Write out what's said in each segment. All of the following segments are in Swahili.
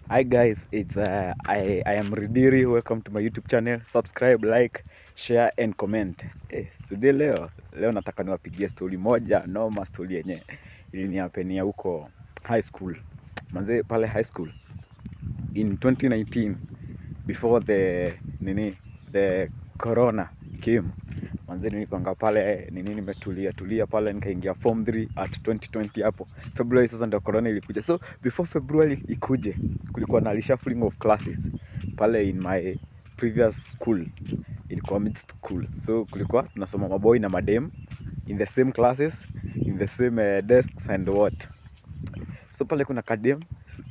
Hi guys, it's I am Ridiri. Welcome to my YouTube channel. Subscribe, like, share and comment. Today leo nataka niwapigie story moja noma, story yenye iliniapenia huko high school. Manze pale high school in 2019 before the corona came. Manze nilikuanga pale nimetulia pale, nikaingia form 3 at 2020 hapo February. Sasa ndio corona ilikuja, so before February ikuje kulikuwa na reshuffling of classes pale in my previous school. Ilikuwa mixed school, so kulikuwa tunasoma maboy na madem in the same classes, in the same desks and what. So pale kuna kadem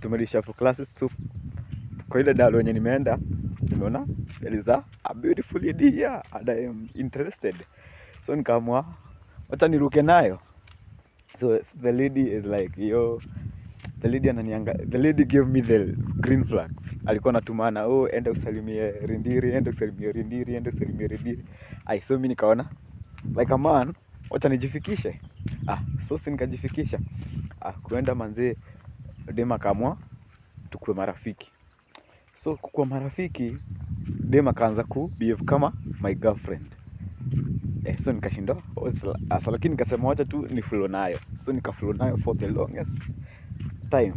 tumelishuffle classes, so kwa ile dalo yenye nimeenda nimeona there is a beautiful lady here and I am interested, so nikaamua wacha niruke nayo. So the lady is like, yo, the lady gave me the green flags. Alikuwa anatumana, oh, enda usalimie Rindiri, enda usalimie Rindiri, enda usalimie Rindiri. So mimi nikaona like a man, wacha nijifikishe. So si nikajifikisha. Kuenda manze, dema kamwa tukue marafiki. So kukuwa marafiki, dema kaanza ku behave kama my girlfriend. So nikashindwa, lakini nikasema wacha tu ni flow nayo. So nika flow nayo for the longest time.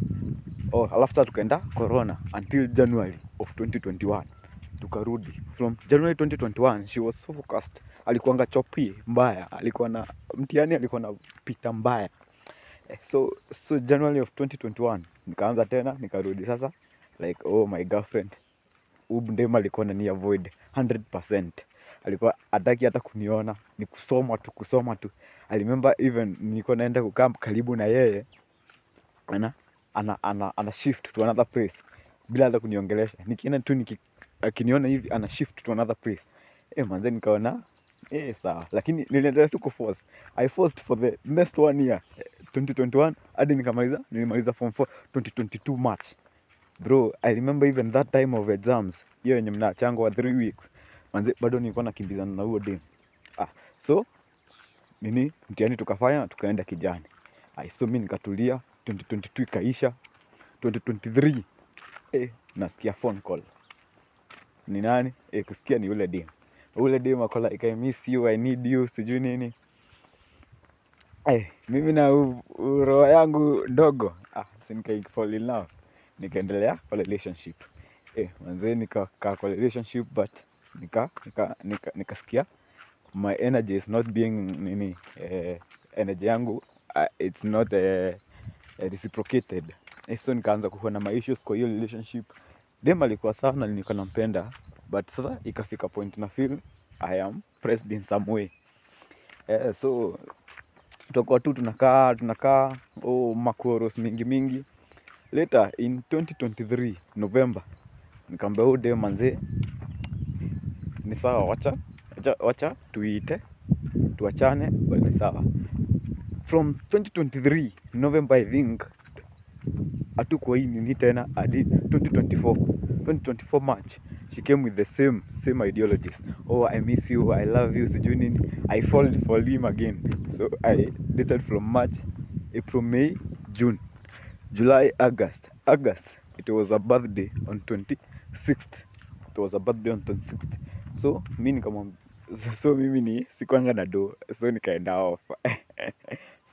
Alafu tukaenda corona until January of 2021. Tukarudi from January 2021. She was so focused, alikuanga chopi mbaya, alikuwa na mtihani, alikuwa na pita mbaya. So January of 2021 nikaanza tena, nikarudi sasa like, oh, my girlfriend. Ndema alikuwa ni avoid 100%. Alikuwa hataki hata kuniona, ni kusoma tu. I remember even nilikuwa naenda kukaa karibu na yeye, ana shift to another place bila hata kuniongelesha. Nikienda tu akiniona hivi ana shift to another place. Manze nikaona sawa, lakini niliendelea tu kuforce. I forced for the next 1 year, 2021 hadi nilimaliza form 4 2022 March. Bro, I remember even that time of exams, hiyo yenye mnachangwa wa 3 weeks. Manze bado nilikuwa nakimbizana na huo dem. So mtihani tukafanya, tukaenda kijani. So mimi nikatulia, 2022 ikaisha. 2023 nasikia phone call. Ni nani? Kusikia ni ule dem. Ule dem akola, I miss you, I need you, sijui nini. Mimi na roho yangu ndogo, si nika fall in love. Nikaendelea kwa relationship. Manze nikakaa kwa relationship, but nikasikia my energy is not being energy yangu, it's not reciprocated. So nikaanza kuwa na my issues kwa hiyo relationship. Dem alikuwa sawa na nilikuwa nampenda, but sasa ikafika point na feel I am pressed in some way. So tutakuwa tu tunakaa makoros mingi. Later in 2023 November nikamwambia huyu dem, manze ni sawa, wacha tuite tuachane, ni sawa. From 2023 November, I think hatukuwa nini tena hadi 2024 March. She came with the same ideologies. Oh, I miss you, I love you, sijui nini. I fall for him again. So I dated from March, April, May, June, July, August. It was a birthday on 26th. So mimi ni sikuanga na do, so nikaenda off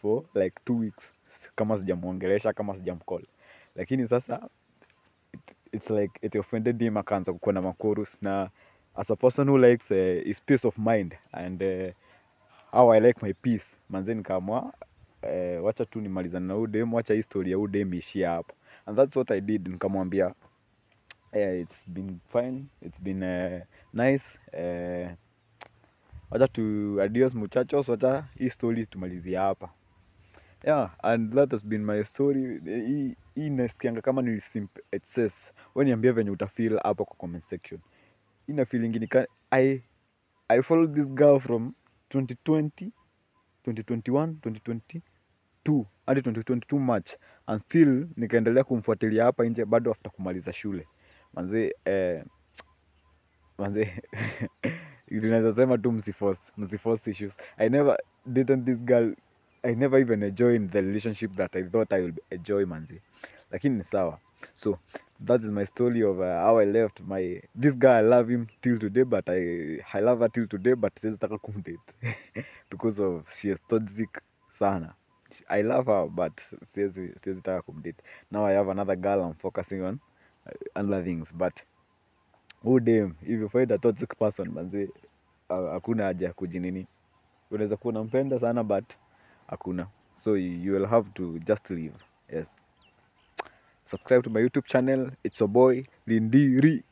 for like 2 weeks kama sijamuongelesha, kama sijamcall. Lakini sasa it's like it offended him, akaanza kukuwa na makorus. Na as a person who likes his peace of mind and how I like my peace, manze nikaamua wacha tu nimalizane na huyu dem, wacha hii story ya huyu dem ishia hapo. And that's what I did. Nikamwambia it's been fine, it's been nice, wacha tu adios muchachos, wacha hii story tumalizie hapa. And that has been my story. Hii nasikianga kama ni simple excess. Wewe niambie venye utafeel hapo kwa comment section. Ina feeling ni I followed this girl from 2020, 2021, 2022 hadi 2022 March, and still nikaendelea kumfuatilia hapa nje bado after kumaliza shule. Manze tunaweza sema tu msiforce issues. I never dated this girl, I never even enjoyed the relationship that I thought I would enjoy, manze. Lakini ni sawa. So that is my story of how I left this guy. I love him till today, but I love her till today, but siwezi taka kumdate because of she is toxic sana. I love her, but siwezi taka kumdate. Now I have another girl I'm focusing on other things, but oh damn, if you find a toxic person manze, hakuna haja ya kujinini. Unaweza kuwa unampenda sana but hakuna, so you will have to just leave. Yes, subscribe to my YouTube channel. It's your boy Lindiri.